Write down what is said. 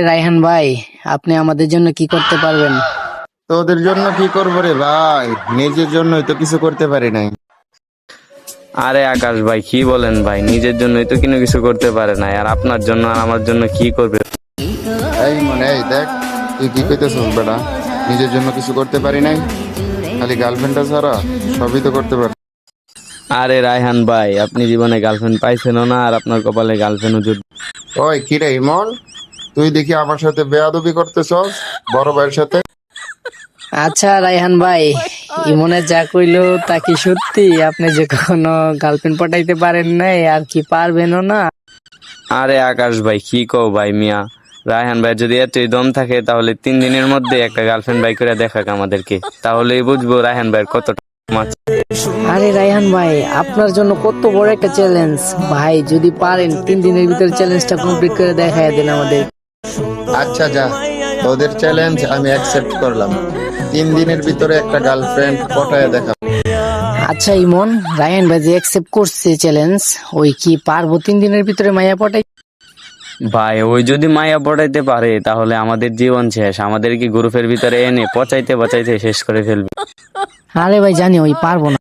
রায়হান ভাই, আপনি আমাদের জন্য কি করতে পারবেন? তোদের জন্য কি করবো রে ভাই, নিজের জন্যই তো কিছু করতে পারি নাই। আরে আকাশ ভাই, কি বলেন ভাই? নিজের জন্যই তো কোনো কিছু করতে পারে না, আর আপনার জন্য আর আমার জন্য কি করবে? এই মনে এই দেখ, তুই কি কইতেছিস বেটা? নিজের জন্য কিছু করতে পারি নাই, খালি গার্লফ্রেন্ডটা ছাড়া সবই তো করতে পারি। আরে রায়হান ভাই, আপনি জীবনে গার্লফ্রেন্ড পাইছেনও না, আর আপনার কপালে গার্লফ্রেন্ডও জুট। ওই কি রে ইমন, তুই দেখি আমার সাথে বেয়াদবি করতেছস বড় ভাইয়ের সাথে। আচ্ছা রায়হান ভাই, ইমনে যা কইলো তা কি সত্যি? আপনি যে কখনো গার্লফ্রেন্ড পটাইতে পারেন নাই, আর কি পারবেনও না? আরে আকাশ ভাই, কি কও ভাই মিয়া? রায়হান ভাই যদি এতই দম থাকে, তাহলে 3 দিনের মধ্যে একটা গার্লফ্রেন্ড বাই করে দেখাক আমাদেরকে, তাহলেই বুঝবো রায়হান ভাইয়ের কতটা দম আছে। আরে রায়হান ভাই, আপনার জন্য কত বড় একটা চ্যালেঞ্জ ভাই! যদি পারেন 3 দিনের ভিতরে চ্যালেঞ্জটা কমপ্লিট করে দেখায় দেন আমাদের। আচ্ছা যা, তোদের চ্যালেঞ্জ আমি অ্যাকসেপ্ট করলাম। 3 দিনের ভিতরে একটা গার্লফ্রেন্ড পটায় দেখা। আচ্ছা ইমন, রায়হান ভাই যে অ্যাকসেপ্ট করছে চ্যালেঞ্জ, ওই কি পারবো 3 দিনের ভিতরে মাইয়া পটাই? ভাই ওই যদি মায়া পড়াইতে পারে, তাহলে আমাদের জীবন শেষ, আমাদের কি গ্রুপের ভিতরে এনে পচাইতে পচাইতে শেষ করে ফেলবে। আরে ভাই জানি ওই পারবো না।